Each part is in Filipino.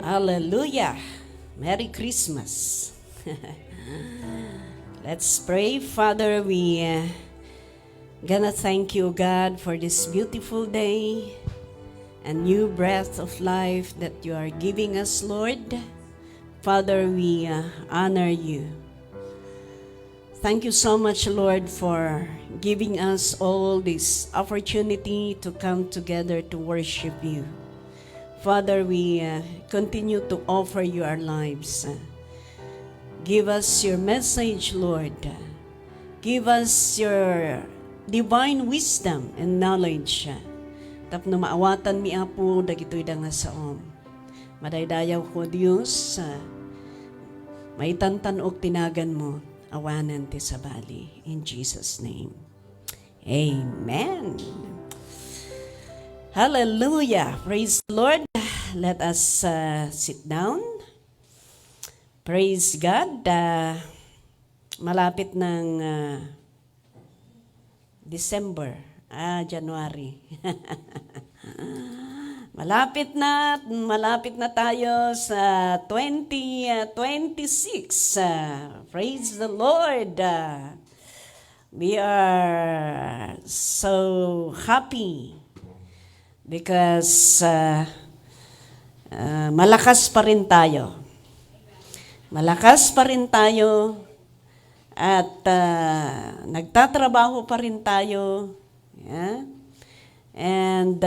Hallelujah. Merry Christmas. Let's pray. Father, we gonna thank you, God, for this beautiful day and new breath of life that you are giving us, Lord. Father, we honor you. Thank you so much, Lord, for giving us all this opportunity to come together to worship you. Father, we continue to offer you our lives. Give us your message, Lord. Give us your divine wisdom and knowledge. Tapno maawatan mi apo dagitoy da nga saom. Madaydayaw ko Dios, maitantan og tinagan mo, awanan ti sabali. In Jesus' name. Amen. Hallelujah. Praise the Lord. Let us sit down. Praise God. Malapit ng December. January. Malapit na tayo sa 2026. Praise the Lord. We are so happy because malakas pa rin tayo. Malakas pa rin tayo at nagtatrabaho pa rin tayo. Yeah? And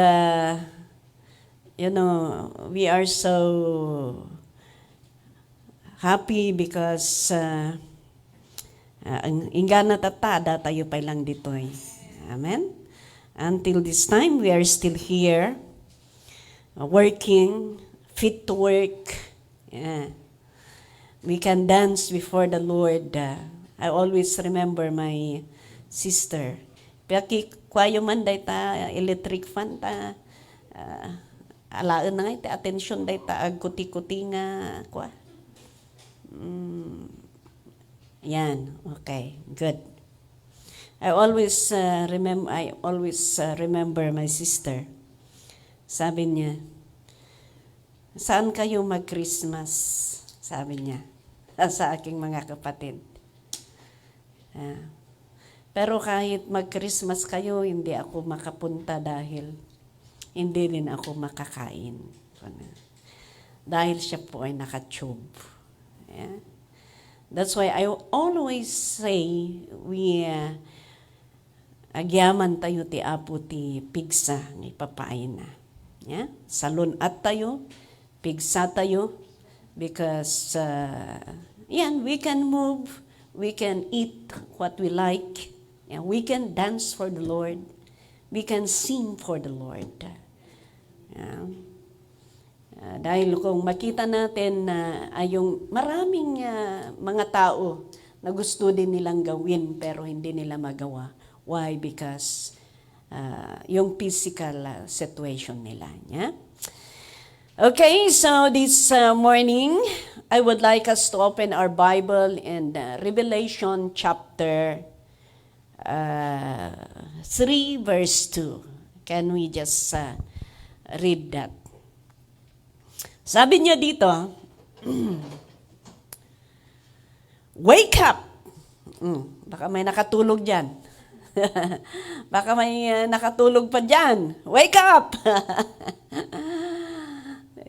we are so happy because ingana tatada tayo pa lang ditoy. Amen? Until this time, we are still here, working, fit to work. Yeah. We can dance before the Lord. I always remember my sister. Paki kwayo man day ta electric fan ta. Alaan na nga iti attention day ta ag kuti-kuti nga kwa. Yan. Okay. Good. I always remember my sister. Sabi niya, saan kayo mag-Christmas? Sabi niya sa aking mga kapatid. Pero kahit mag-Christmas kayo, hindi ako makapunta dahil hindi rin ako makakain. Dahil siya po ay naka-tube. Yeah? That's why I always say, we agyaman tayo ti apo ti pigsa ng ipapain na. Yeah? Salon at tayo, pigsa tayo, because we can move, we can eat what we like, and we can dance for the Lord, we can sing for the Lord. Yeah. Dahil kung makita natin na yung maraming mga tao na gusto din nilang gawin pero hindi nila magawa. Why? Because yung physical situation nila. Yeah? Okay, so this morning, I would like us to open our Bible in Revelation chapter 3 verse 2. Can we just read that? Sabi niya dito, wake up! Baka may nakatulog dyan. Baka may nakatulog pa dyan. Wake up!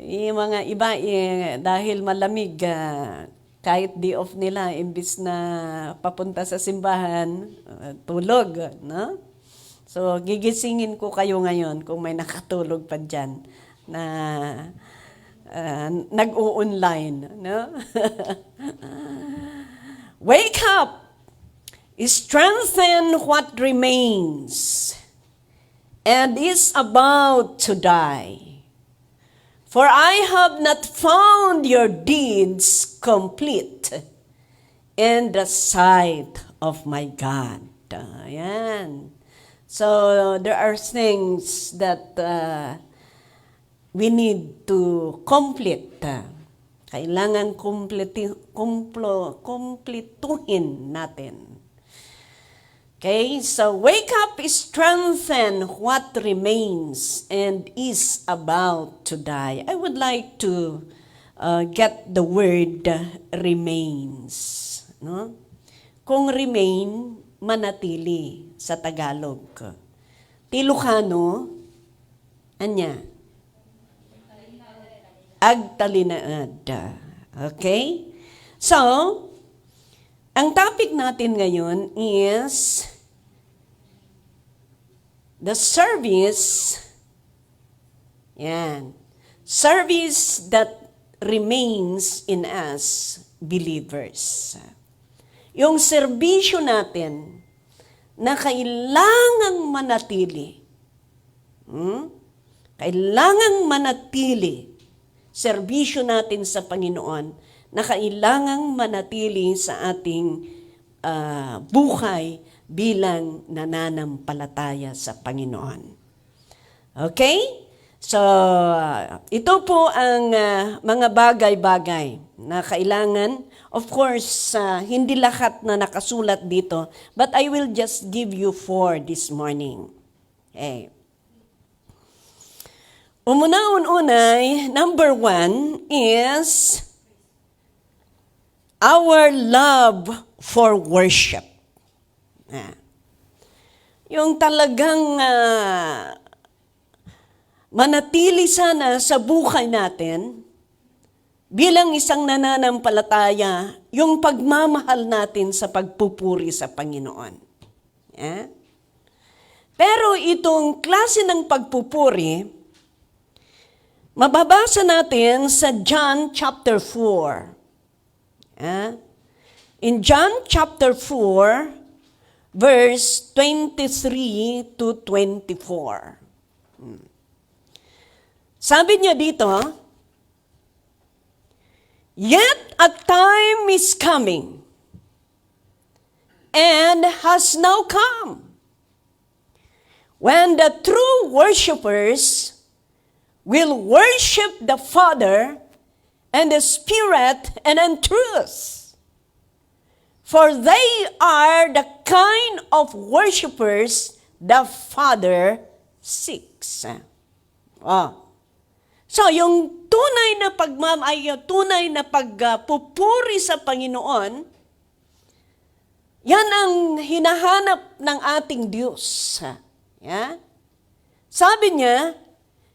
Yung mga iba, dahil malamig, kahit day off nila, imbis na papunta sa simbahan, tulog. No? So, gigisingin ko kayo ngayon kung may nakatulog pa dyan na nag-o-online. No? Wake up! Strengthen what remains and is about to die. For I have not found your deeds complete in the sight of my God. Ayan. So there are things that we need to complete. Kailangan kumpletuhin natin. Okay, so wake up, strengthen what remains and is about to die. I would like to get the word remains. No? Kung remain, manatili sa Tagalog. Tilukano, anya? Agtalinaad. Okay? So, ang topic natin ngayon is the service, yan, service that remains in us believers. Yung serbisyo natin na kailangang manatili. Kailangang manatili. Serbisyo natin sa Panginoon na kailangang manatili sa ating buhay bilang nananampalataya sa Panginoon. Okay? So, ito po ang mga bagay-bagay na kailangan. Of course, hindi lahat na nakasulat dito, but I will just give you 4 this morning. Okay. Umunaon-unay, number 1 is our love for worship. Yung talagang manatili sana sa buhay natin bilang isang nananampalataya, yung pagmamahal natin sa pagpupuri sa Panginoon. Yeah? Pero itong klase ng pagpupuri, mababasa natin sa John chapter 4. Yeah? In John chapter 4, verse 23 to 24. Sabi niya dito, "Yet a time is coming, and has now come, when the true worshipers will worship the Father and the Spirit and in truth. For they are the kind of worshipers the Father seeks." So, yung tunay na pagpupuri sa Panginoon, yan ang hinahanap ng ating Diyos. Yeah? Sabi niya,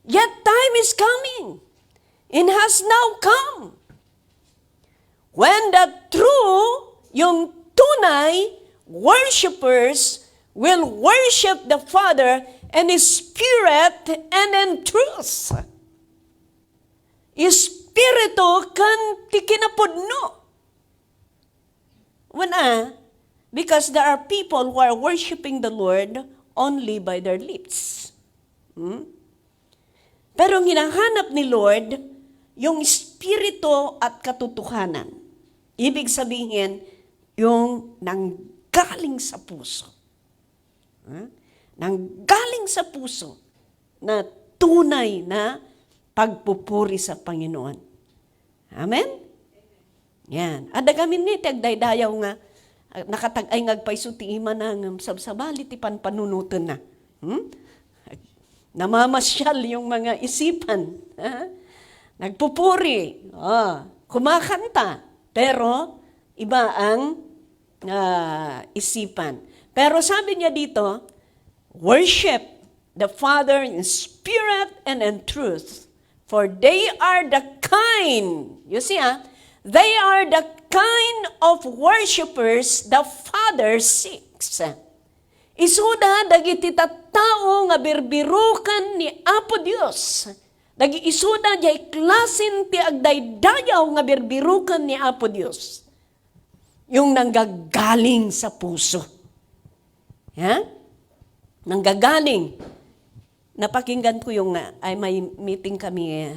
"Yet time is coming, and has now come, when the true," yung tunay, "worshipers will worship the Father and His Spirit and in truth." Espiritu kan ti kinapudno. Because there are people who are worshiping the Lord only by their lips. Pero ang hinahanap ni Lord, yung espiritu at katotohanan. Ibig sabihin, yung nanggaling sa puso. Nanggaling sa puso na tunay na pagpupuri sa Panginoon. Amen? Yan. Adagamin ni tagdaydayaw nga, nakatagay ngagpayso ti ima ng sabsabali ti panpanunutan na. Namamasyal yung mga isipan. Nagpupuri. Kumakanta. Pero, iba ang isipan. Pero sabi niya dito, worship the Father in spirit and in truth. For they are the kind, you see they are the kind of worshipers the Father seeks. Isuda dagiti tattao nga birbirukan ni Apo Dios. Dagi isuda jay klasin ti agdaydayaw nga birbirukan ni Apo Dios. Yung nanggagaling sa puso. Yeah? Nanggagaling. Napakinggan ko yung, may meeting kami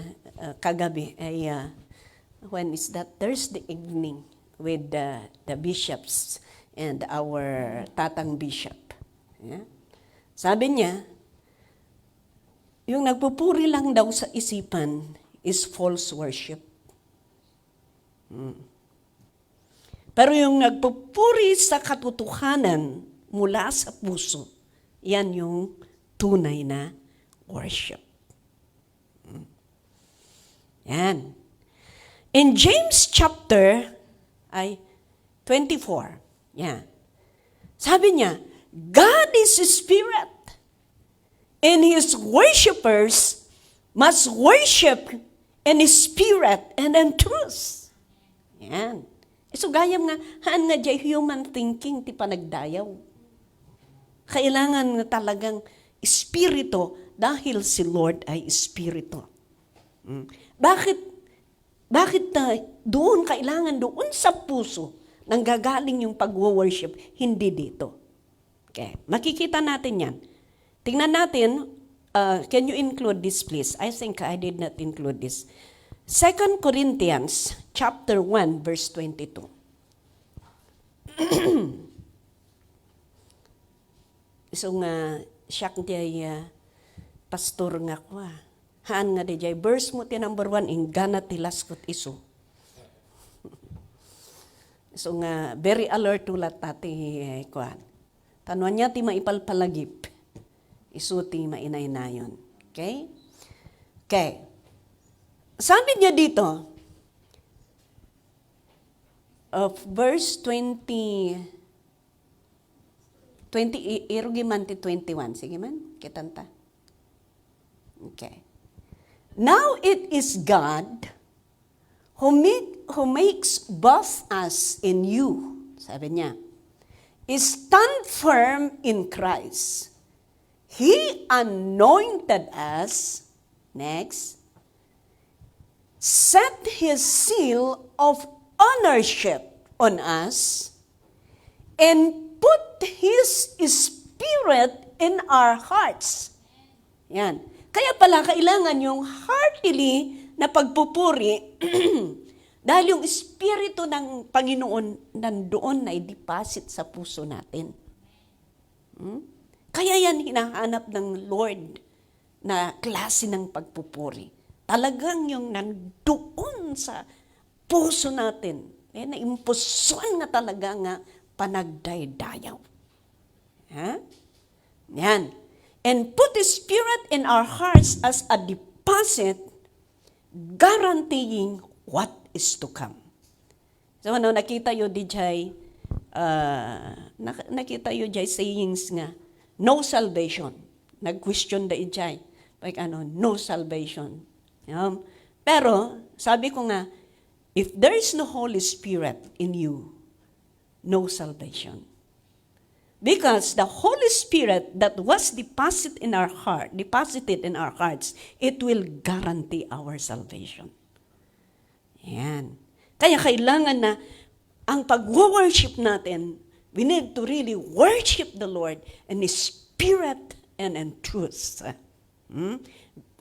kagabi, when is that? Thursday evening with the bishops and our tatang bishop. Yeah? Sabi niya, yung nagpupuri lang daw sa isipan is false worship. Pero yung nagpupuri sa katotohanan mula sa puso, yan yung tunay na worship. Yan. In James chapter 24, yeah. Sabi niya, God is a spirit, and His worshipers must worship in spirit and in truth. Yan. So gayam nga, haan nga jay human thinking ti panagdayaw. Kailangan nga talagang espiritu dahil si Lord ay espiritu. Bakit doon kailangan doon sa puso nanggagaling yung pag-worship, hindi dito. Okay, makikita natin yan. Tingnan natin, can you include this please? I think I did not include this. 2 Corinthians chapter 1 verse 22. So nga, siya kaya pastor nga ko haan nga di verse mo ti number 1, ingana tilaskot iso. So nga, very alert ulat tati kuan. Tanuan niya ti maipalpalagip. Isu ti mainay-nayon. Okay? Okay. Sabi niya dito, of verse 20, irugi man ti 21. Sige man, kitanta. Okay. Now it is God who makes both us and you, sabi niya, stand firm in Christ. He anointed us, next, set His seal of ownership on us, and put His Spirit in our hearts. Yan. Kaya pala kailangan yung heartily na pagpupuri dahil yung Espiritu ng Panginoon nandoon na i-deposit sa puso natin. Kaya yan hinahanap ng Lord na klase ng pagpupuri. Talagang yung nandoon sa puso natin. Na-impusuan nga talaga nga panagdaydayaw. Ha? Yan. And put the Spirit in our hearts as a deposit, guaranteeing what is to come. So nakita yun di jay, nakita yun jay sayings nga, no salvation. Nag-question da ijay. Like no salvation. Pero, sabi ko nga, if there is no Holy Spirit in you, no salvation. Because the Holy Spirit that was deposited in our hearts, it will guarantee our salvation. Yan. Kaya kailangan na ang pag-worship natin, we need to really worship the Lord in His Spirit and in truth.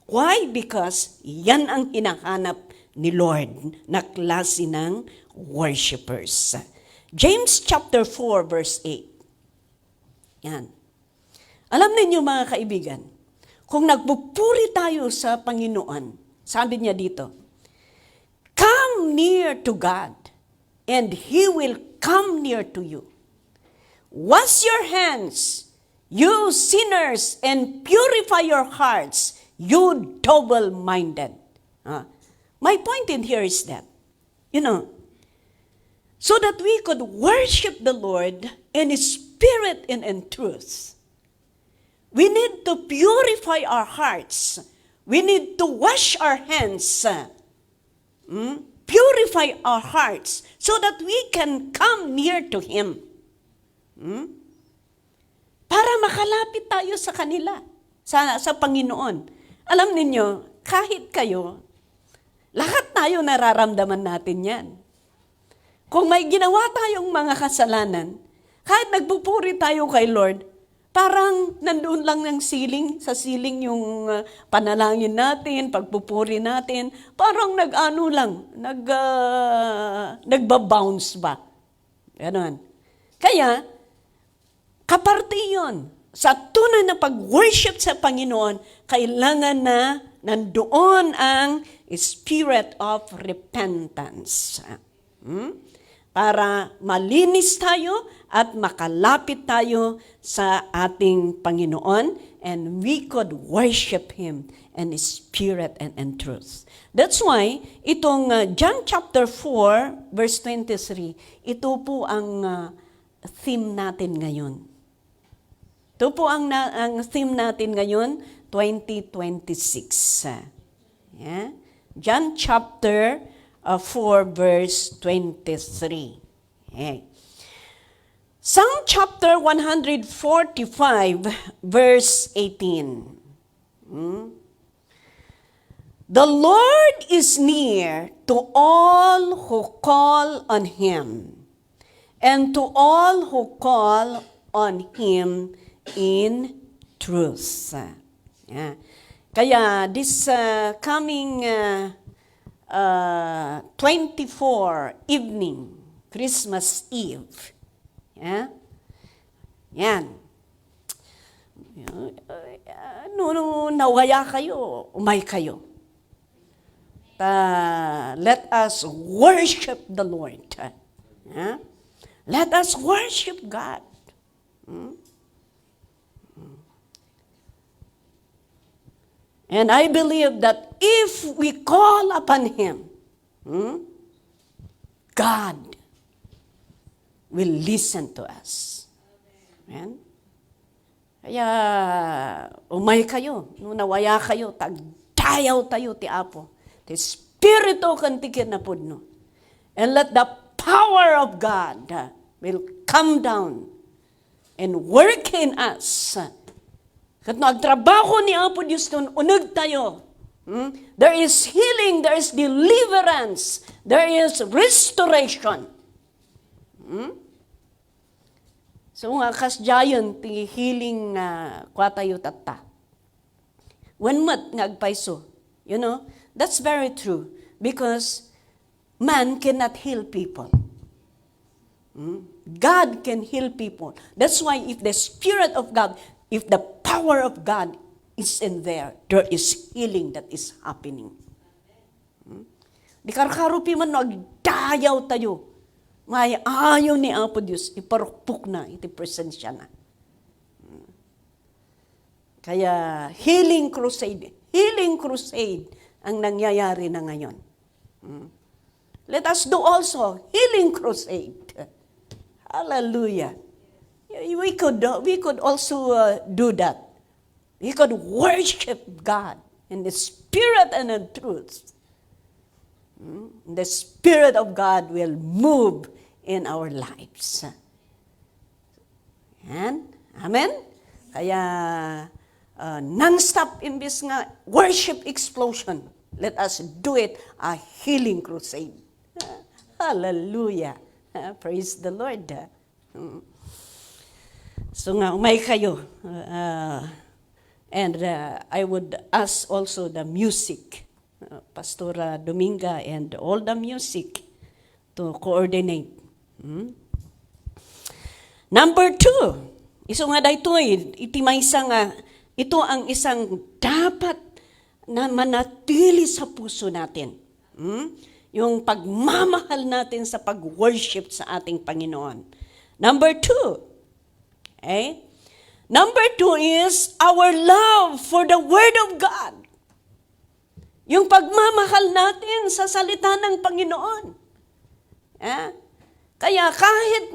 Why? Because yan ang hinahanap ni Lord na klase ng worshipers. James chapter 4 verse 8. Yan. Alam niyo mga kaibigan, kung nagpupuri tayo sa Panginoon, sabi niya dito, come near to God, and He will come near to you. Wash your hands, you sinners, and purify your hearts, you double-minded. My point in here is that, so that we could worship the Lord in spirit and in truth, we need to purify our hearts. We need to wash our hands, purify our hearts, so that we can come near to Him. Para makalapit tayo sa kanila, sa Panginoon. Alam ninyo, kahit kayo, lahat tayo nararamdaman natin yan. Kung may ginawa tayong mga kasalanan, kahit nagpupuri tayo kay Lord, parang nandoon lang ng sa ceiling yung panalangin natin, pagpupuri natin, parang nagbabounce ba? Ganon. Kaya, kaparte yun. Sa tunay na pag-worship sa Panginoon, kailangan na nandoon ang spirit of repentance. para malinis tayo at makalapit tayo sa ating Panginoon, and we could worship Him in spirit and in truth. That's why, itong John chapter 4, verse 23, ito po ang theme natin ngayon. Ito po ang theme natin ngayon, 2026. Yeah? John chapter 4 verse 23. Okay. Psalm chapter 145 verse 18. The Lord is near to all who call on Him, and to all who call on Him in truth. Yeah. Kaya this coming 24 evening, Christmas Eve. Yeah? Yan. No, nawaya kayo, umay kayo. Let us worship the Lord. Yeah? Let us worship God. And I believe that if we call upon Him, God will listen to us. Amen? Kaya, umay kayo, nawaya kayo, tagdayaw tayo ti Apo. The Espiritu kantikin na pudno. And let the power of God will come down and work in us. Kat nagtrabaho ni Apo Diyos nun, unag tayo. There is healing, there is deliverance, there is restoration. So nga kasjayon ti healing kwa tayo tata. When mat ngagpaiso, you know, that's very true because man cannot heal people. God can heal people. That's why if the Spirit of God, if the power of God is in there is healing that is happening. Di karkarupi man nagdayaw tayo. May ayaw ni Apo Diyos, iparukpok na, iti presensya na. Kaya healing crusade ang nangyayari na ngayon. Let us do also healing crusade. Hallelujah. We could also do that. We could worship God in the Spirit and in truth. The Spirit of God will move in our lives. Amen? Kaya, non-stop imbis nga worship explosion, let us do it a healing crusade. Hallelujah. Praise the Lord. So nga, umay kayo. And I would ask also the music, Pastora Dominga and all the music to coordinate. Number 2, iso nga daytoy, iti maysa nga, ito ang isang dapat na manatili sa puso natin. Yung pagmamahal natin sa pag-worship sa ating Panginoon. Number 2, okay? Number 2 is our love for the Word of God. Yung pagmamahal natin sa salita ng Panginoon. Kaya kahit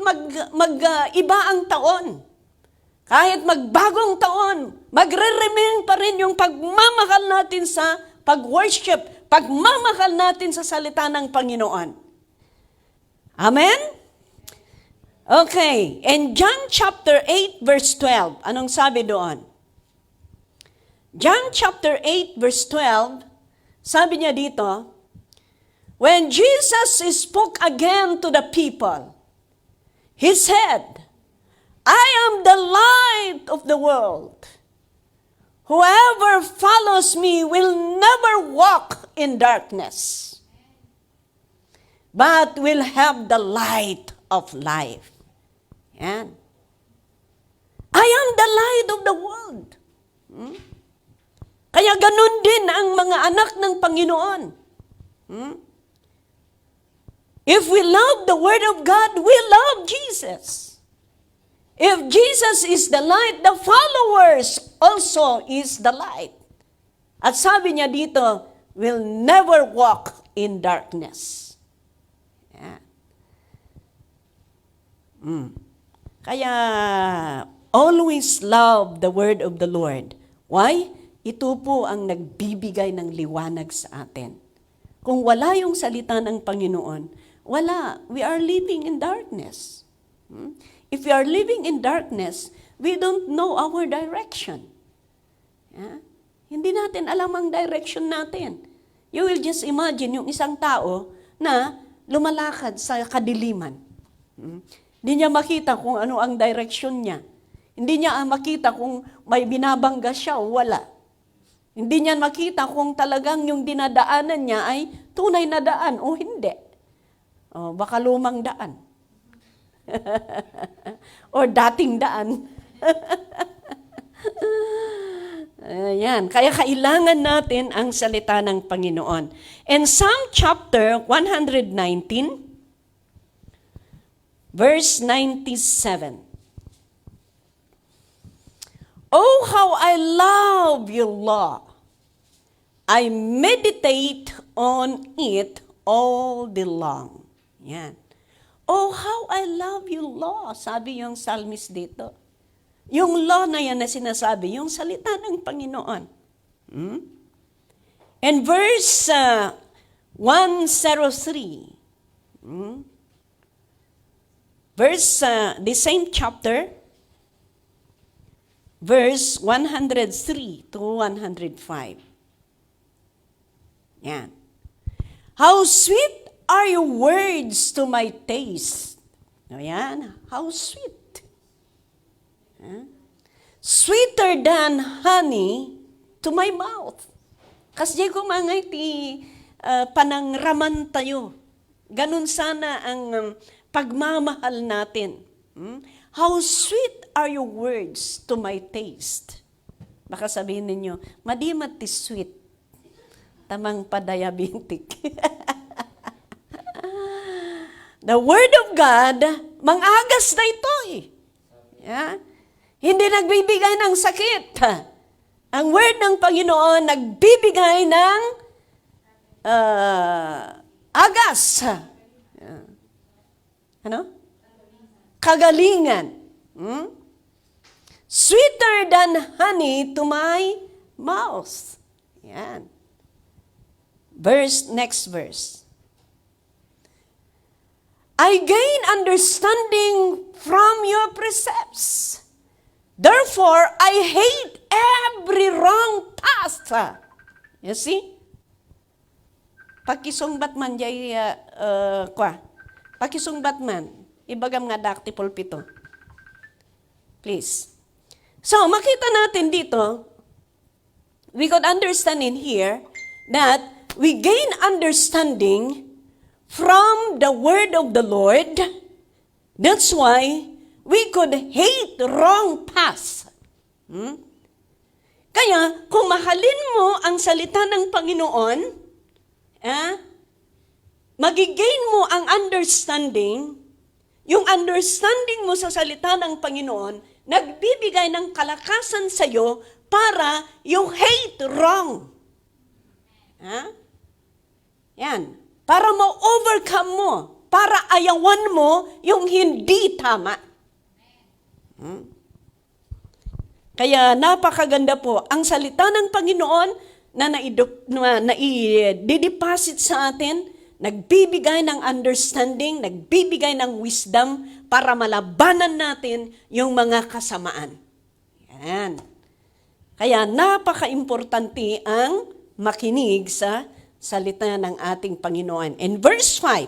mag-iba ang taon, kahit magbagong taon, magre-remain pa rin yung pagmamahal natin sa pag-worship, pagmamahal natin sa salita ng Panginoon. Amen? Okay, in John chapter 8 verse 12, anong sabi doon? John chapter 8 verse 12, sabi niya dito, when Jesus spoke again to the people, He said, I am the light of the world. Whoever follows me will never walk in darkness, but will have the light of life. Yan. I am the light of the world. Kaya ganun din ang mga anak ng Panginoon. If we love the Word of God, we love Jesus. If Jesus is the light, the followers also is the light. At sabi niya dito, will never walk in darkness. Yeah. Kaya, always love the word of the Lord. Why? Ito po ang nagbibigay ng liwanag sa atin. Kung wala yung salita ng Panginoon, wala. We are living in darkness. If we are living in darkness, we don't know our direction. Yeah? Hindi natin alam ang direction natin. You will just imagine yung isang tao na lumalakad sa kadiliman. Hindi niya makita kung ano ang direction niya. Hindi niya makita kung may binabangga siya o wala. Hindi niya makita kung talagang yung dinadaanan niya ay tunay na daan o hindi. O, baka lumang daan. Or dating daan. Ayan. Kaya kailangan natin ang salita ng Panginoon. In Psalm chapter 119, verse 97. Oh, how I love your law. I meditate on it all day long. Yan. Oh, how I love your law. Sabi yung psalmist dito. Yung law na yan na sinasabi, yung salita ng Panginoon. And verse 103. Verse, the same chapter, verse 103 to 105. Yan. How sweet are your words to my taste. O yan, how sweet. Sweeter than honey to my mouth. Kasi ko mga iti panangraman tayo. Ganun sana ang pagmamahal natin. How sweet are your words to my taste. Baka sabihin ninyo, madimat ti sweet. Tamang padayabentik. The Word of God, mangagas na ito eh. Yeah? Hindi nagbibigay ng sakit. Ang Word ng Panginoon, nagbibigay ng agas. Ano? Kagalingan. Sweeter than honey to my mouth. Yan. Next verse. I gain understanding from your precepts. Therefore, I hate every wrong path. You see? Pakisungbat man jay pakisungbat man. Ibagam nga dakti pulpito. Please. So, makita natin dito, we could understand in here that we gain understanding from the word of the Lord. That's why we could hate wrong paths. Kaya, kung mahalin mo ang salita ng Panginoon, magigain mo ang understanding, yung understanding mo sa salita ng Panginoon, nagbibigay ng kalakasan sa iyo para you hate wrong. Yan. Para ma-overcome mo, para ayawan mo yung hindi tama. Kaya napakaganda po, ang salita ng Panginoon na nai-deposit sa atin, nagbibigay ng understanding, nagbibigay ng wisdom para malabanan natin yung mga kasamaan. Yan. Kaya napaka-importante ang makinig sa salita ng ating Panginoon. In verse 5,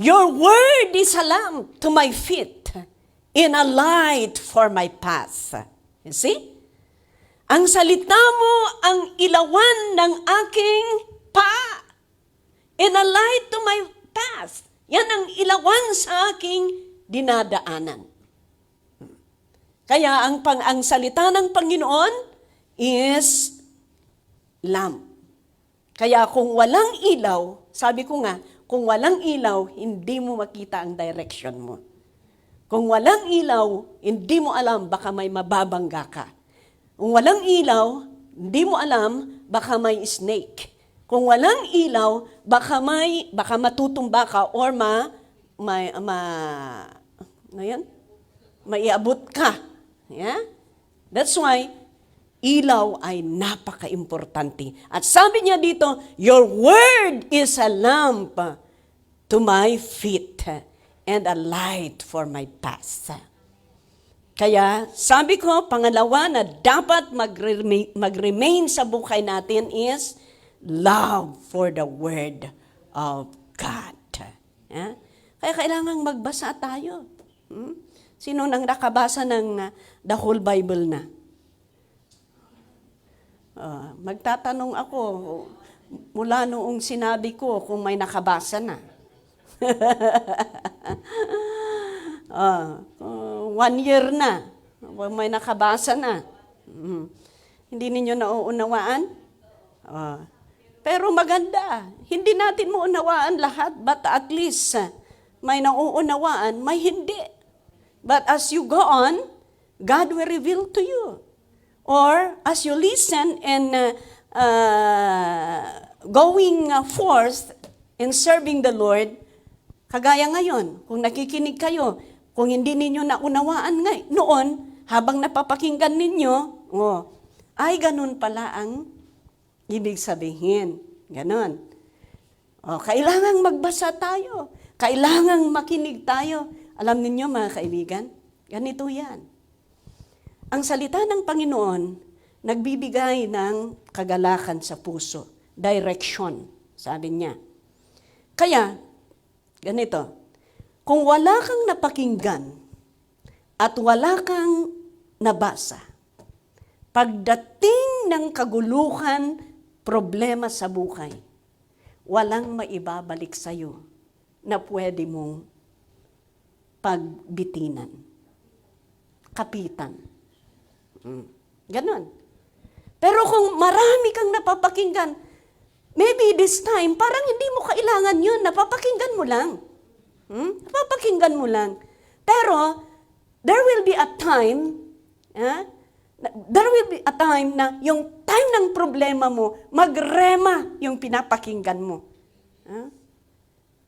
your word is a lamp to my feet and a light for my path. You see? Ang salita mo ang ilawan ng aking paa and a light to my path. Yan ang ilawan sa aking dinadaanan. Kaya ang salita ng Panginoon is lamp. Kaya kung walang ilaw, sabi ko nga, kung walang ilaw, hindi mo makita ang direction mo. Kung walang ilaw, hindi mo alam, baka may mababangga ka. Kung walang ilaw, hindi mo alam, baka may snake. Kung walang ilaw, baka matutumba ka or maiabot ka. Yeah? That's why, ilaw ay napaka-importante. At sabi niya dito, your word is a lamp to my feet and a light for my path. Kaya sabi ko, pangalawa na dapat mag-remain sa buhay natin is love for the word of God. Yeah? Kaya kailangan magbasa tayo. Sino nang nakabasa ng the whole Bible na? Magtatanong ako mula noong sinabi ko kung may nakabasa na. 1 year na, may nakabasa na. Hindi ninyo nauunawaan? Pero maganda, hindi natin maunawaan lahat, but at least may nauunawaan, may hindi. But as you go on, God will reveal to you. Or as you listen and going forth in serving the Lord, kagaya ngayon, kung nakikinig kayo, kung hindi ninyo naunawaan noon, habang napapakinggan ninyo, ay ganun pala ang ibig sabihin. Ganon. Kailangang magbasa tayo. Kailangang makinig tayo. Alam ninyo mga kaibigan, ganito yan. Ang salita ng Panginoon, nagbibigay ng kagalakan sa puso. Direction, sabi niya. Kaya, ganito, kung wala kang napakinggan at wala kang nabasa, pagdating ng kaguluhan, problema sa buhay, walang maibabalik sa'yo na pwede mong pagbitinan. Kapitan. Ganon. Pero kung marami kang napapakinggan, maybe this time, parang hindi mo kailangan yun. Napapakinggan mo lang. Napapakinggan mo lang. Pero, there will be a time, na yung time ng problema mo, magrema yung pinapakinggan mo.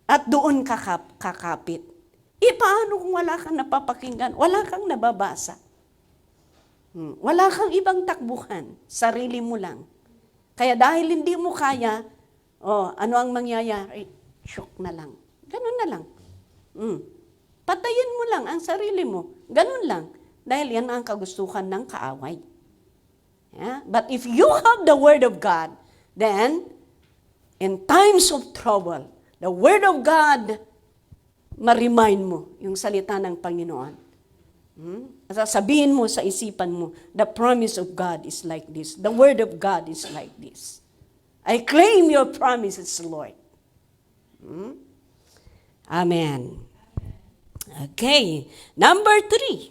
At doon kakapit. Paano kung wala kang napapakinggan? Wala kang nababasa. Wala kang ibang takbuhan. Sarili mo lang. Kaya dahil hindi mo kaya, ano ang mangyayari? Shock na lang. Ganun na lang. Patayin mo lang ang sarili mo. Ganun lang. Dahil yan ang kagustuhan ng kaaway. Yeah? But if you have the Word of God, then, in times of trouble, the Word of God, ma-remind mo yung salita ng Panginoon. Sasabihin mo sa isipan mo, the promise of God is like this. The Word of God is like this. I claim your promises, Lord. Amen. Okay. Number 3.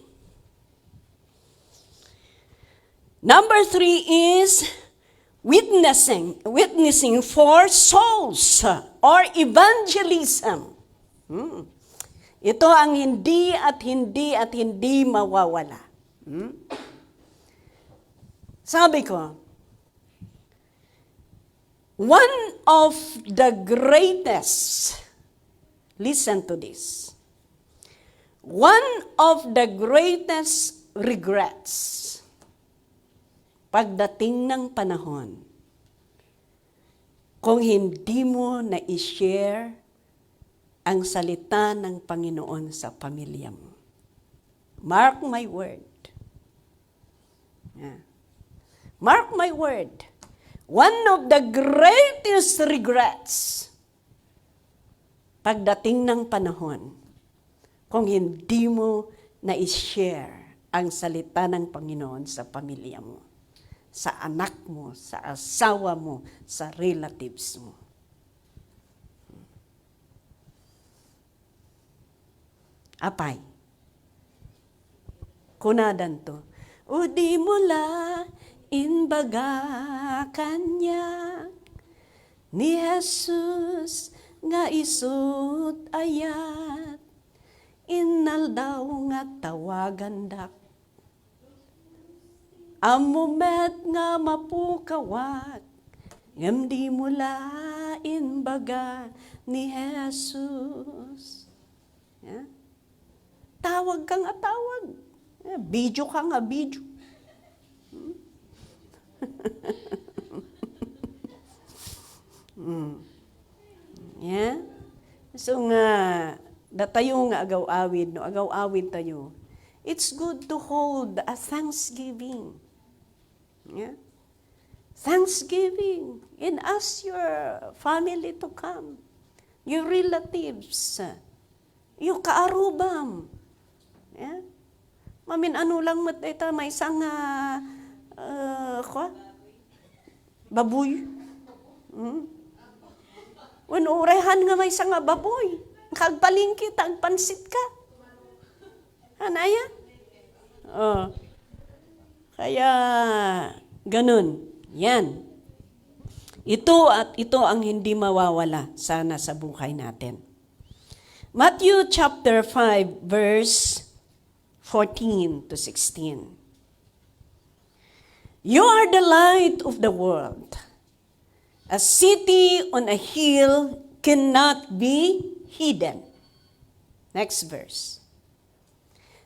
Number 3 is witnessing for souls or evangelism. Ito ang hindi mawawala. Sabi ko, one of the greatest, listen to this, one of the greatest regrets pagdating ng panahon, kung hindi mo na-share ang salita ng Panginoon sa pamilya mo. Mark my word. Yeah. Mark my word. One of the greatest regrets pagdating ng panahon, kung hindi mo na-share ang salita ng Panginoon sa pamilya mo, sa anak mo, sa asawa mo, sa relatives mo. Apay. Kunadan to. O di mula inbaga kanya, ni Jesus nga isut ayat, inaldaw nga tawagan dak. Amumet nga mapukawat, ngem di mulain baga ni Jesus. Yeah? Tawag ka nga tawag. Video ka nga video. Yeah? So nga, datayo nga agaw-awid, no? Agaw-awid tayo. It's good to hold a thanksgiving. Yeah? Thanksgiving. And ask your family to come. Your relatives. Yung kaarubam. Yeah? Mamin ano lang mat ita may isang baboy. When urehan nga may isang baboy, kagpalingki tagpansit ka. Anaya? Kaya ganun. Yan. Ito at ito ang hindi mawawala sana sa buhay natin. Matthew chapter 5 verse 14 to 16. You are the light of the world. A city on a hill cannot be hidden. Next verse.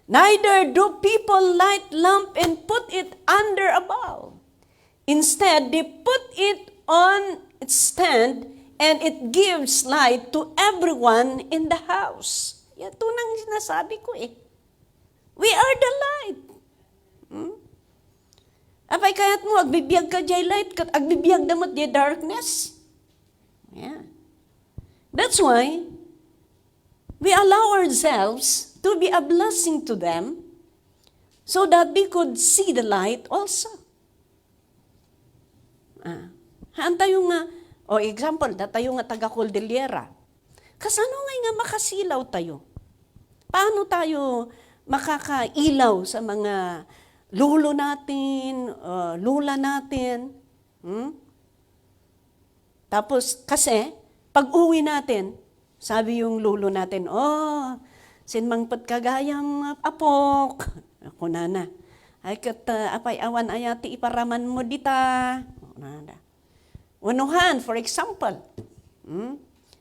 Neither do people light lamp and put it under a bowl. Instead, they put it on its stand and it gives light to everyone in the house. Yan ito nang sinasabi ko eh. We are the light. Apay kayat mo, agbibiyag ka jay light, kat agbibiyag damot jay darkness. Yeah. That's why we allow ourselves to be a blessing to them so that they could see the light also. Haan tayo nga, example, tayo nga taga-Cordillera. Kasano nga makasilaw tayo? Paano tayo makakailaw sa mga lulo natin, lula natin? Tapos, kasi, pag uwi natin, sabi yung lulo natin, sinmangpat kagayang apok. Ako na. Ay kat apay awan ayati iparaman mo dita. Nada. Unuhan, for example.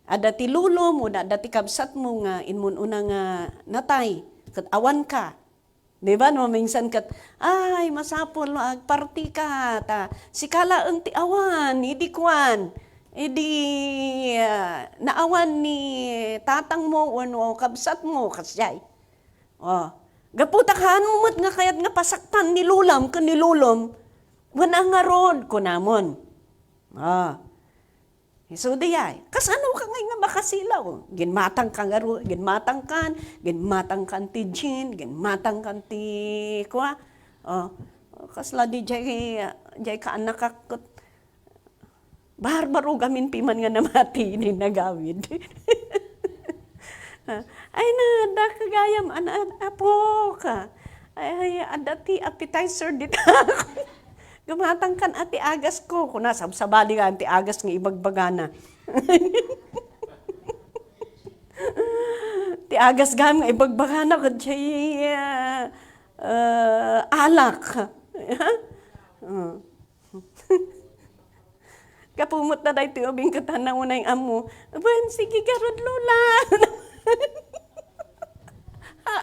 Ada ti lulo mo, dati kabsat mo nga, inmun una nga natay. Kat awan ka. Diba? No, minsan kat, ay, masapol, agparti ka. Sikala ang ti awan, hindi kwan. Naawan ni tatang mo, ano, kabsat mo, kasyay. Gaputakan mo nga kayat nga pasaktan ni lulam, kanilulom, wana nga rod ko namon. So diyay, kasano ka nga makasilaw? Ginmatang ka nga ro, ginmatang kan ti Jean, ginmatang kan ti kwa. Kasla di jay ka anak akot. Barbaro gamin piman nga namati ni nagawid. Ay na, da kagayam, apo ka. Ay, adati appetizer dito ako. Gumatang kan ati agas ko. Kuna, sabali ka ati agas nga ibagbagana. Ti agas gam nga ibagbagana ko siya alak. Kapumot na dahi tiubing katanaw na yung amo. Aban, sige garod lola.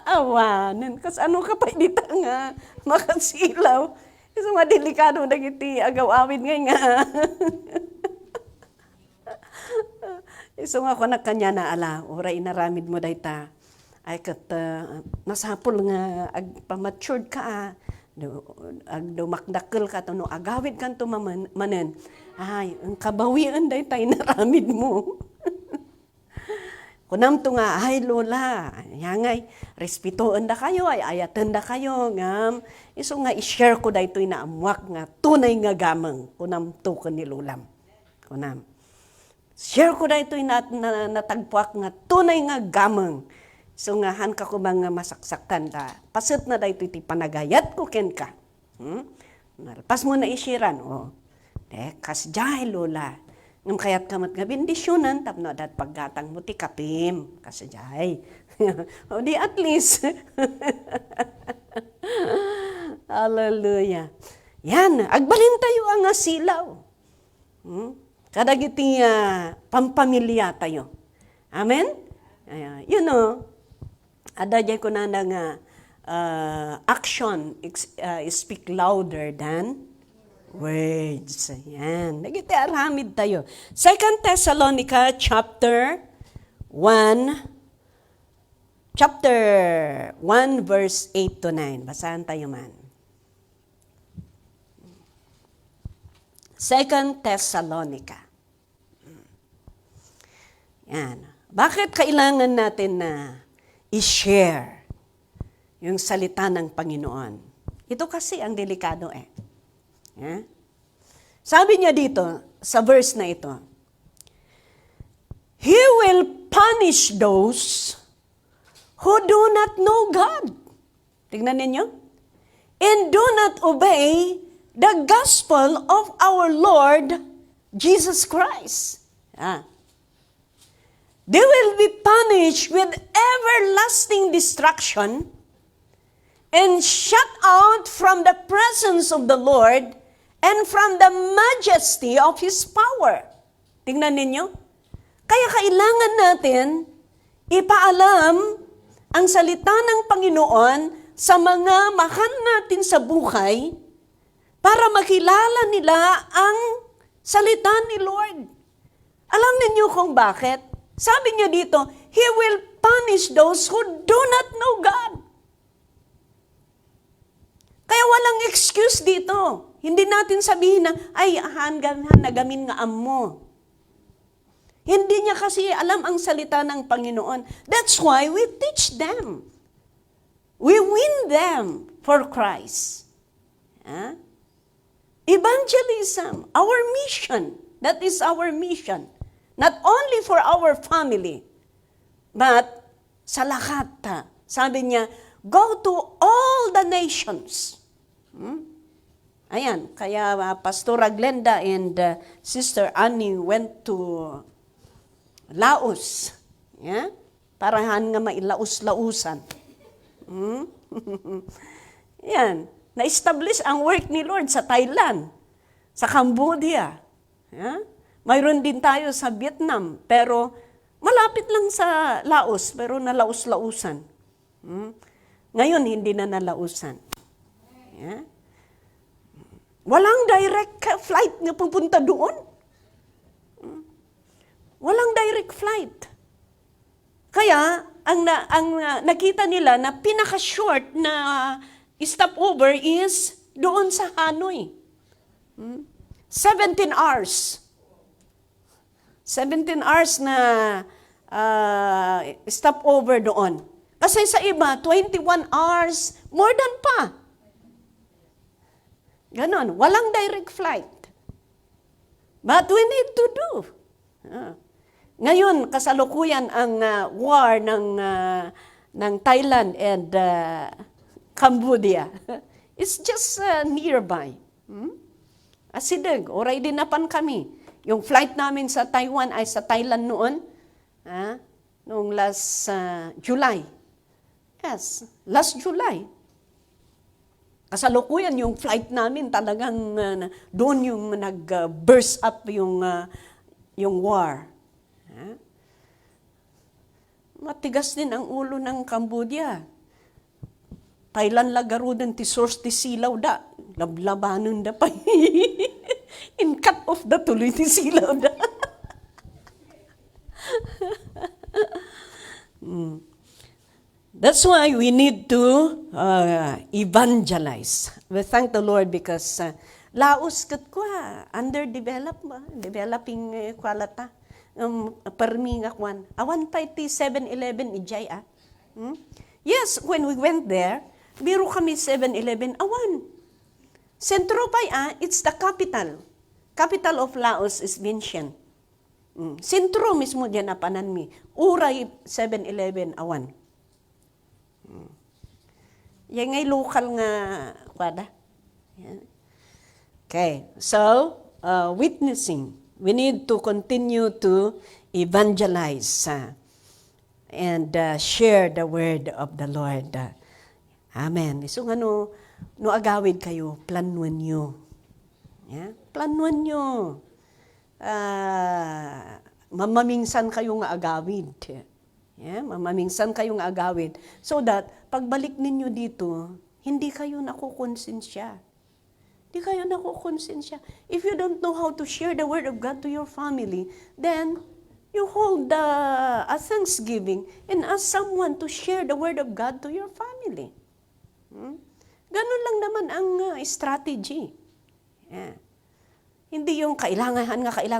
Aawanan. Kas ano ka pa dita nga makasilaw. Iso nga delikado na iti agaw-awid nga. Iso nga ko na kanya na ala. Oray inaramid mo dahi ta. Ay kat nasapol nga agpamatured ka. Dumakdakkel ka to no agawid kan to manen. Ay, ang kabawian dahi tayo naramid mo. Kunam to nga, ay lola, yangay, respetoan da kayo, ay ayatan da kayo, ngam. Iso nga, i-share ko da ito'y naamuak nga, tunay nga gamang, kunam to ka ni lulam. Kunam. Share ko da ito'y natagpuak nga, tunay nga gamang. So nga, han ka ko mga masaksaktan da. Pasat na da ito'y panagayat ko ken ka. Pas mo na ishiran, kas jay lola. Ngam kayat kamat nga bendisyonan, tapno dat paggatang mo ti kapim. Kasadyay. O di at least. Hallelujah. Yan, agbalin tayo ang silaw. Kadagiti pampamilya tayo. Amen? Adajay ko na nga action speak louder than words. Yan. Nagiti aramid tayo. 2 Thessalonica chapter 1 verse 8 to 9. Basahan tayo man. 2 Thessalonica. Yan. Bakit kailangan natin na i-share yung salita ng Panginoon? Ito kasi ang delikado eh. Yeah? Sabi niya dito, sa verse na ito, He will punish those who do not know God. Tingnan ninyo. And do not obey the gospel of our Lord Jesus Christ. They will be punished with everlasting destruction and shut out from the presence of the Lord and from the majesty of His power. Tingnan ninyo. Kaya kailangan natin ipaalam ang salita ng Panginoon sa mga mahal natin sa buhay para makilala nila ang salita ni Lord. Alam ninyo kung bakit? Sabi niya dito, He will punish those who do not know God. Kaya walang excuse dito. Hindi natin sabihin na, ay, nagamin nga amo. Hindi niya kasi alam ang salita ng Panginoon. That's why we teach them. We win them for Christ. Evangelism, our mission. That is our mission. Not only for our family, but sa lahat. Sabi niya, go to all the nations. Ayan, kaya Pastora Glenda and Sister Annie went to Laos. Yeah? Parahan nga mailaos-lausan. Yan. Na-establish ang work ni Lord sa Thailand, sa Cambodia. Yeah? Mayroon din tayo sa Vietnam, pero malapit lang sa Laos, pero nalaos-lausan. Ngayon, hindi na nalausan. Yeah? Walang direct flight na pupunta doon. Walang direct flight. Kaya, ang nakita nila na pinaka-short na stopover is doon sa Hanoi. 17 hours. 17 hours na stopover doon. Kasi sa iba, 21 hours, more than pa. Ganon, walang direct flight. But we need to do. Ngayon, kasalukuyan ang war ng Thailand and Cambodia. It's just nearby. Asideg, oray din napan kami. Yung flight namin sa Taiwan ay sa Thailand noon, noong last July. Yes, last July. Kasalukuyan yung flight namin talagang doon yung nag-burst up yung war. Matigas din ang ulo ng Cambodia. Thailand lagarudan ti source ti silaw da. Lablabanon da pa. In cut off da tuloy ti silaw da. That's why we need to evangelize. We thank the Lord because Laos kat kwa, underdeveloped ba? Developing kwalata. Permi nga kwan. Awan pa iti 7-Eleven ijay Yes, when we went there, biro kami 7-Eleven, awan. Sentro pa it's the capital. Capital of Laos is Vientiane. Sentro mismo diyan apanan mi. Uray 7-Eleven, awan. Yan ngay local nga kwada. Yeah. Okay, so, witnessing. We need to continue to evangelize and share the word of the Lord. Amen. So no agawid kayo, planuan nyo. Yeah? Planuan nyo. Mamamingsan kayo nga agawid. Yeah? Mamamingsan kayo nga agawid. So that, pagbalik ninyo dito, hindi kayo nakukonsensya. Hindi kayo nakukonsensya. If you don't know how to share the word of God to your family, then you hold a thanksgiving and ask someone to share the word of God to your family. Ganun lang naman ang strategy. Yeah. Hindi yung kailangan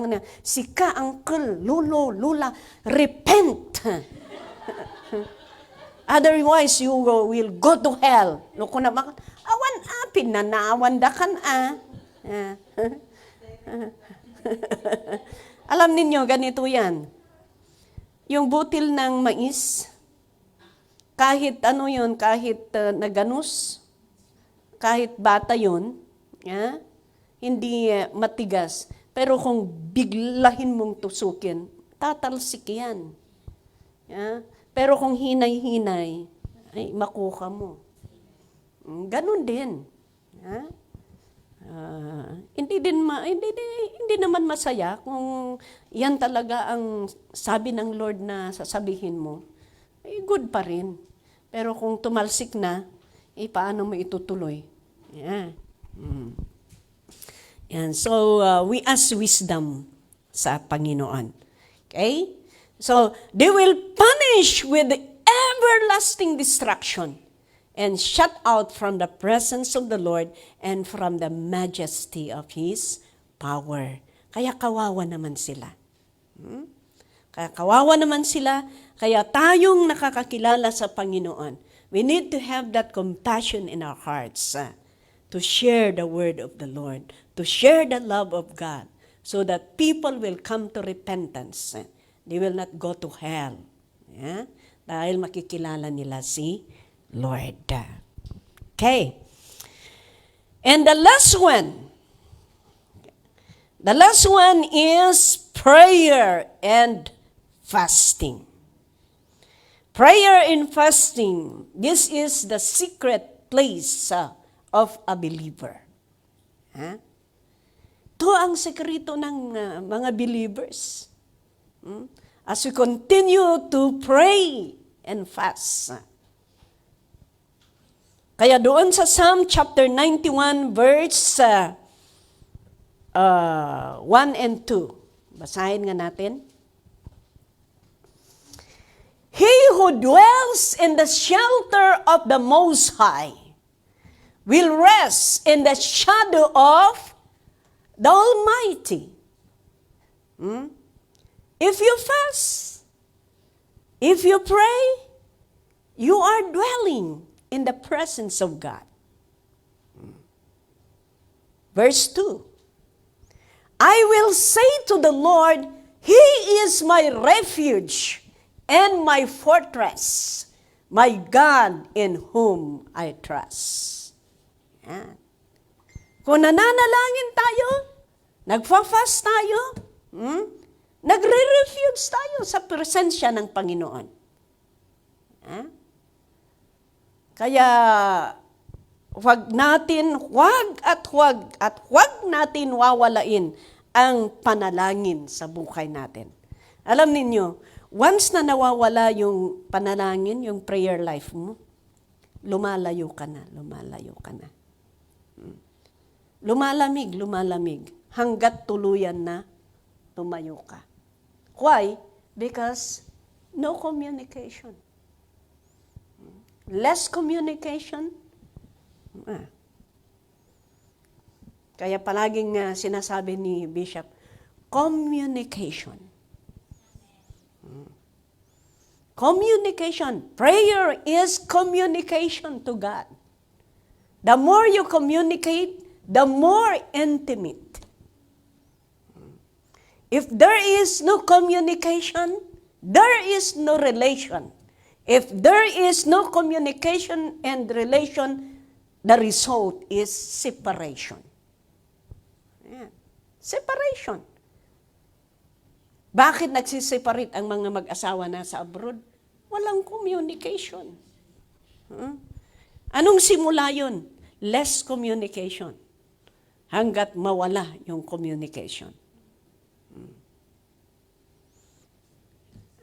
na, sika, uncle, lolo, lula, repent. Otherwise, you will go to hell. Loko na baka, awan apin na naawan da kan Alam ninyo, ganito yan. Yung butil ng mais, kahit naganus, kahit bata yun, hindi matigas. Pero kung biglahin mong tusukin, tatalsik yan. Pero kung hinay-hinay, ay makuha mo. Ganun din. Hindi naman masaya kung yan talaga ang sabi ng Lord na sasabihin mo. Good pa rin. Pero kung tumalsik na, paano mo itutuloy? Yan. So, we ask wisdom sa Panginoon. Okay? So, they will punish with everlasting destruction and shut out from the presence of the Lord and from the majesty of His power. Kaya kawawa naman sila. Kaya tayong nakakakilala sa Panginoon, we need to have that compassion in our hearts to share the word of the Lord, to share the love of God, so that people will come to repentance. They will not go to hell. Yeah? Dahil makikilala nila si Lord. Okay. And the last one is prayer and fasting. Prayer and fasting, this is the secret place of a believer. Ito ang sekreto ng mga believers. As we continue to pray and fast. Kaya doon sa Psalm chapter 91 verse 1 and 2. Basahin nga natin. He who dwells in the shelter of the Most High will rest in the shadow of the Almighty. If you fast, if you pray, you are dwelling in the presence of God. Verse 2. I will say to the Lord, He is my refuge and my fortress, my God in whom I trust. Yan. Kung nananalangin tayo, nagfa-fast tayo, nagre-refuge tayo sa presensya ng Panginoon. Kaya, huwag natin wawalain ang panalangin sa buhay natin. Alam ninyo, once na nawawala yung panalangin, yung prayer life mo, lumalayo ka na. Lumalamig, hanggat tuluyan na tumayo ka. Why? Because no communication. Less communication. Kaya palaging sinasabi ni Bishop, communication. Communication. Prayer is communication to God. The more you communicate, the more intimate. If there is no communication, there is no relation. If there is no communication and relation, the result is separation. Yeah. Separation. Bakit nagsiseparate ang mga mag-asawa na sa abroad? Walang communication. Anong simula yun? Less communication. Hanggat mawala yung communication.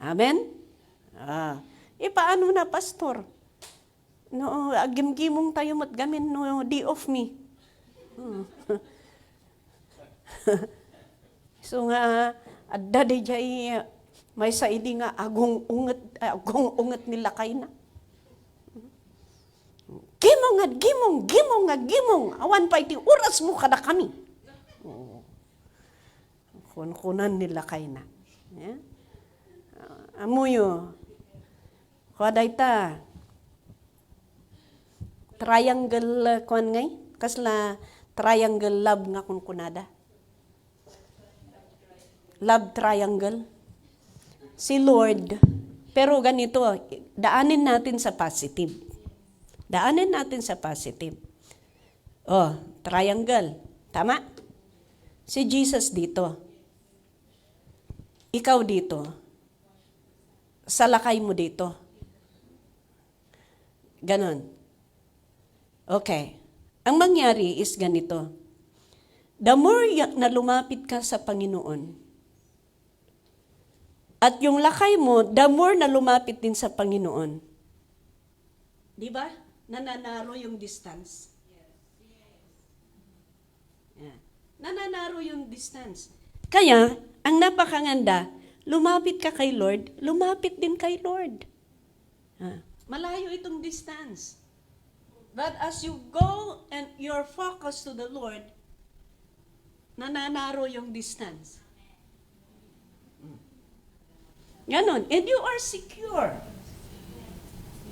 Amen? Paano na, pastor? No, agim-gimong tayo matgamin no day of me. So nga, adda di jay may saidi nga agong unget nila kay na. Gimong. Awan pa iti oras mo kada kami. Kun-kunan nila kay na. Yeah? Amuyo. Kaday ta. Triangle kuan ngay? Kasla triangle love nga kunada. Love triangle. Si Lord. Pero ganito, daanin natin sa positive. Triangle. Tama? Si Jesus dito. Ikaw dito. Salakay mo dito. Ganon. Okay. Ang mangyari is ganito. The more na lumapit ka sa Panginoon, at yung lakay mo, the more na lumapit din sa Panginoon. Di ba? Nananaro yung distance. Yeah. Nananaro yung distance. Kaya, ang napakanganda, lumapit ka kay Lord, lumapit din kay Lord. Malayo itong distance. But as you go and you're focused to the Lord, nananaro yung distance. Ganon. And you are secure.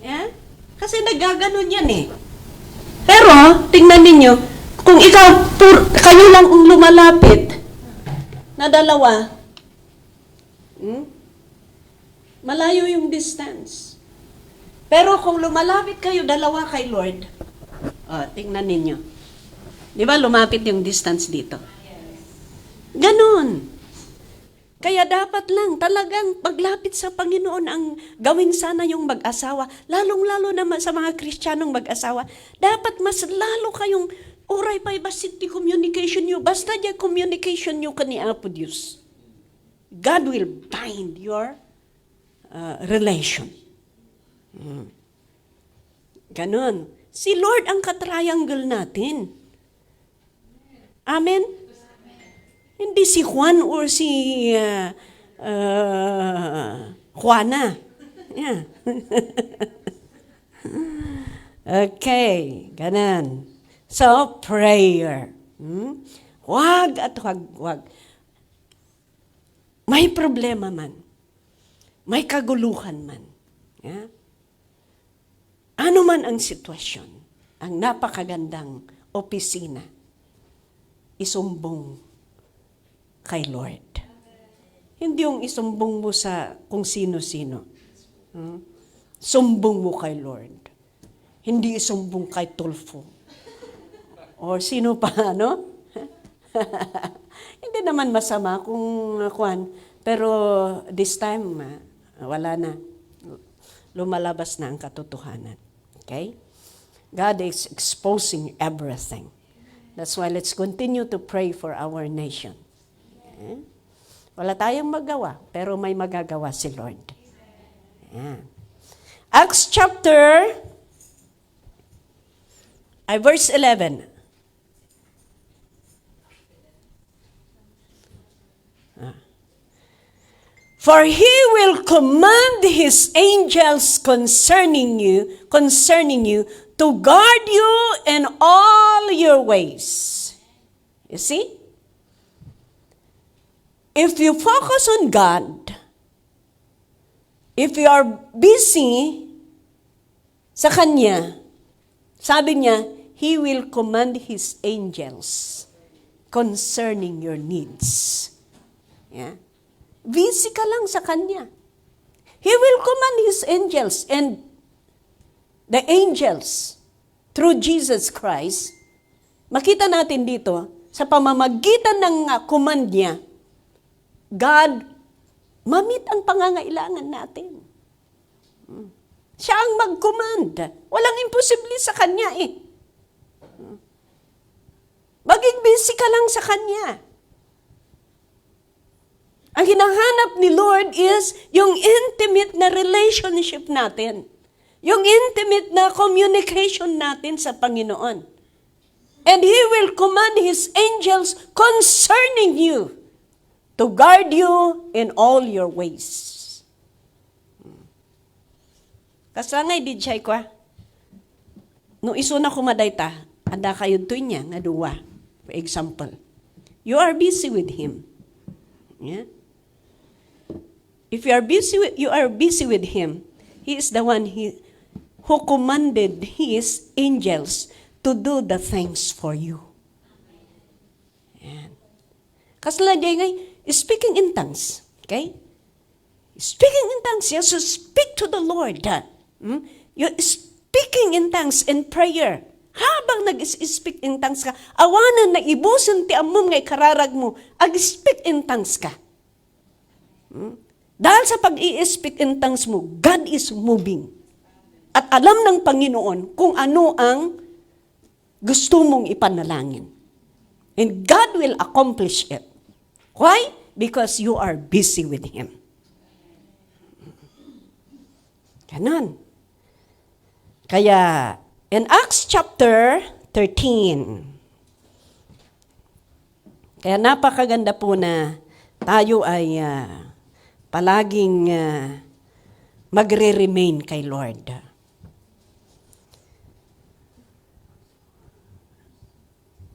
Yeah? Kasi nagaganon yan eh. Pero, tingnan ninyo, kung kayo lang ang lumalapit na dalawa, malayo yung distance. Pero kung lumalapit kayo dalawa kay Lord, tingnan ninyo. Di ba lumapit yung distance dito? Ganon. Kaya dapat lang talagang paglapit sa Panginoon ang gawin sana yung mag-asawa, lalong-lalo naman sa mga Kristiyanong mag-asawa. Dapat mas lalo kayong oray pa'y basit di communication nyo. Basta di communication nyo kani Apo Diyos. God will bind your relation. Ganon. Si Lord ang katriangle natin. Amen? Hindi si Juan or si Juana. Yeah. Okay, ganon. So, prayer. Wag at wag. May problema man. May kaguluhan man. Yeah? Ano man ang sitwasyon, ang napakagandang opisina, isumbong kay Lord. Hindi yung isumbong mo sa kung sino-sino. Sumbong mo kay Lord. Hindi isumbong kay Tulfo. Or sino pa, no? Hindi naman masama kung kuwan. Pero this time, wala na. Lumalabas na ang katotohanan. Okay? God is exposing everything. That's why let's continue to pray for our nation. Okay? Wala tayong magawa, pero may magagawa si Lord. Yeah. Acts chapter, verse 11. For He will command His angels concerning you, to guard you in all your ways. You see? If you focus on God, if you are busy sa Kanya, sabi niya, He will command His angels concerning your needs. Yeah? Busy ka lang sa Kanya. He will command His angels, and the angels, through Jesus Christ, makita natin dito, sa pamamagitan ng command niya, God mamit ang pangangailangan natin. Siya ang mag-command. Walang imposible sa Kanya eh. Maging busy ka lang sa Kanya. Ang hinahanap ni Lord is yung intimate na relationship natin. Yung intimate na communication natin sa Panginoon. And He will command His angels concerning you to guard you in all your ways. Kasangay di siya ko. No iso na kumaday ta, anda kayo to niya nga duwa. For example, you are busy with Him. Yeah? If you are busy with Him, He is the one who commanded His angels to do the things for you. Yan. Kasla jay ngay, speaking in tongues. Okay? Speaking in tongues, you have to speak to the Lord. You're speaking in tongues in prayer. Habang nag-speak in tongues ka, awanan na ibuson ti amom ngay kararag mo, ag-speak in tongues ka. Dahil sa pag-i-speak in tongues mo, God is moving. At alam ng Panginoon kung ano ang gusto mong ipanalangin. And God will accomplish it. Why? Because you are busy with Him. Ganon. Kaya, in Acts chapter 13, kaya napakaganda po na tayo ay palaging magre-remain kay Lord.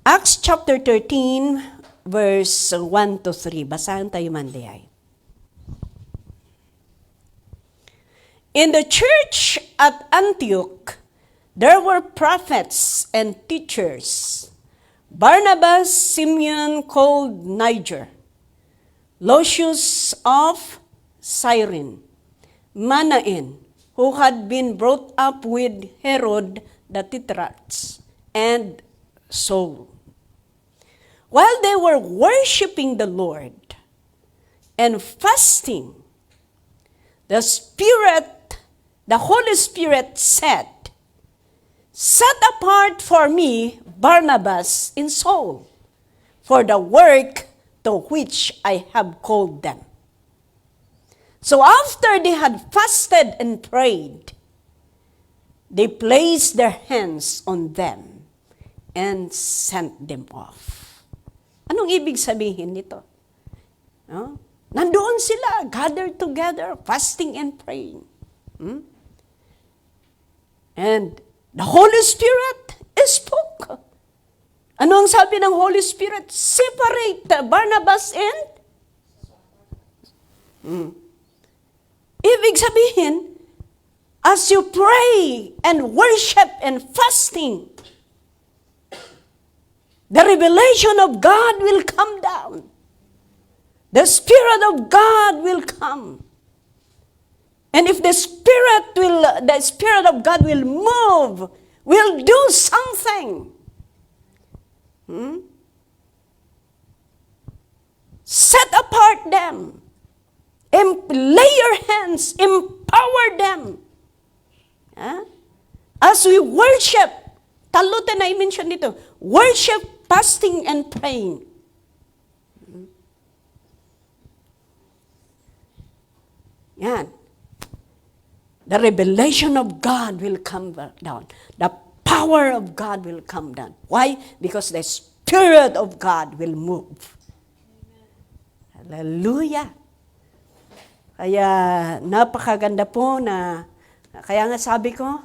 Acts chapter 13, verse 1 to 3. Basahan tayo mandihay. In the church at Antioch, there were prophets and teachers. Barnabas, Simeon called Niger, Lucius of Cyrene, Manaen, who had been brought up with Herod the Tetrarch, and Saul. While they were worshiping the Lord and fasting, the Holy Spirit said, "Set apart for me Barnabas and Saul for the work to which I have called them." So after they had fasted and prayed, they placed their hands on them and sent them off. Anong ibig sabihin nito? No? Nandoon sila, gathered together, fasting and praying. And the Holy Spirit spoke. Ano ang sabi ng Holy Spirit? Separate Barnabas and ibig sabihin, as you pray and worship and fasting, the revelation of God will come down. The Spirit of God will come. And if the Spirit of God will move, will do something. Set apart them. Lay your hands, empower them. As we worship, talutan na i-mention dito, worship, fasting, and praying. Yan. The revelation of God will come down. The power of God will come down. Why? Because the Spirit of God will move. Hallelujah. Kaya napakaganda po na, kaya nga sabi ko,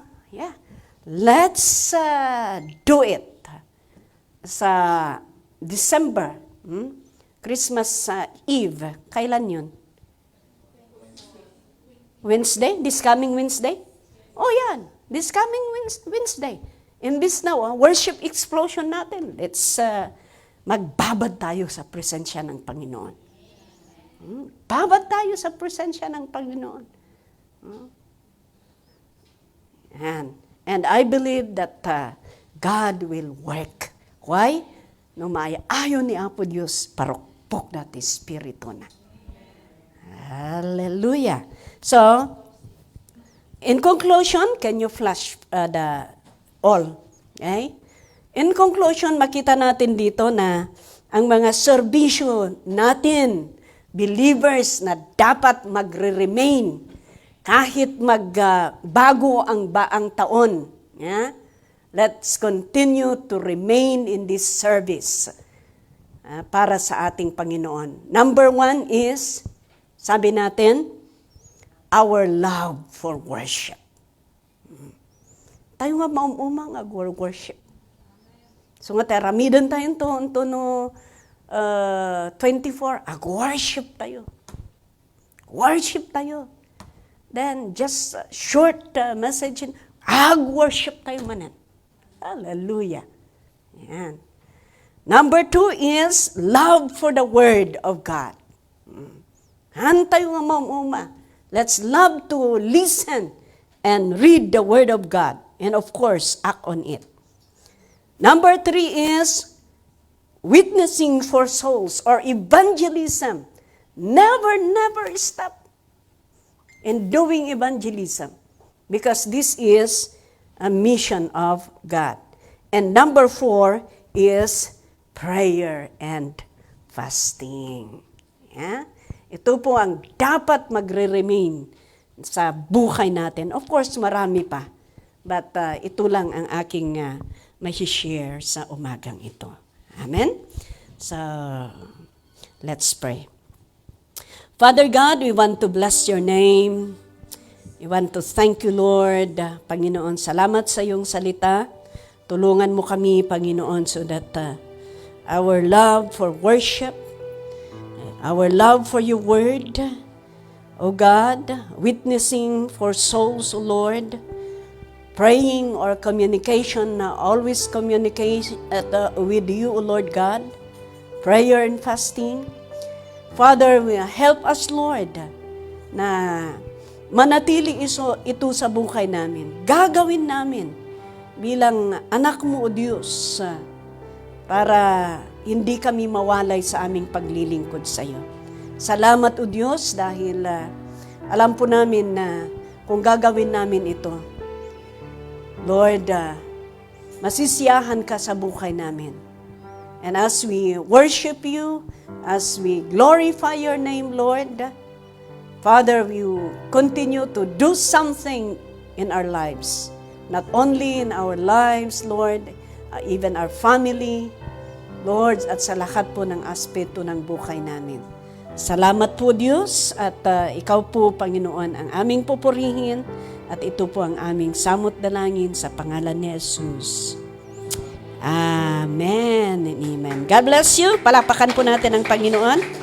let's do it. Sa December, Christmas Eve, kailan yun? Wednesday? This coming Wednesday? Oh yan, this coming Wednesday. Imbis na worship explosion natin, let's magbabad tayo sa presensya ng Panginoon. Babad tayo sa presensya ng Panginoon. And I believe that God will work. Why? No maayo ni Apo Diyos, parokpok natin Espiritu na. Hallelujah. So, in conclusion, can you flash the all? Okay? In conclusion, makita natin dito na ang mga serbisyo natin, believers na dapat magre-remain kahit magbago ang taon. Yeah? Let's continue to remain in this service para sa ating Panginoon. Number 1 is, sabi natin, our love for worship. Tayo nga maumumang worship. So nga tayo, ramidan tayo to no 24, worship tayo. Worship tayo. Then just short message, worship tayo manan. Hallelujah. Yan. Number 2 is love for the Word of God. Hantay nga maumuma. Let's love to listen and read the Word of God. And of course, act on it. Number 3 is witnessing for souls or evangelism. Never stop in doing evangelism. Because this is a mission of God. And number 4 is prayer and fasting. Yeah? Ito po ang dapat magre-remain sa buhay natin. Of course, marami pa. But ito lang ang aking may-share sa umagang ito. Amen? So, let's pray. Father God, we want to bless your name. We want to thank you, Lord. Panginoon, salamat sa iyong salita. Tulungan mo kami, Panginoon, so that our love for worship, our love for your word, O God, witnessing for souls, O Lord, praying or communication, always communicate with you, O Lord God, prayer and fasting. Father, help us, Lord, na manatili ito sa buhay namin. Gagawin namin bilang anak mo, O Diyos, para hindi kami mawalay sa aming paglilingkod sa iyo. Salamat, O Diyos, dahil alam po namin na kung gagawin namin ito, Lord, masisiyahan ka sa buhay namin. And as we worship you, as we glorify your name, Lord, Father, you continue to do something in our lives. Not only in our lives, Lord, even our family, Lord, at sa lahat po ng aspeto ng buhay namin. Salamat po, Diyos, at ikaw po, Panginoon, ang aming pupurihin, at ito po ang aming samot dalangin sa pangalan ni Jesus. Amen and amen. God bless you. Palapakan po natin ang Panginoon.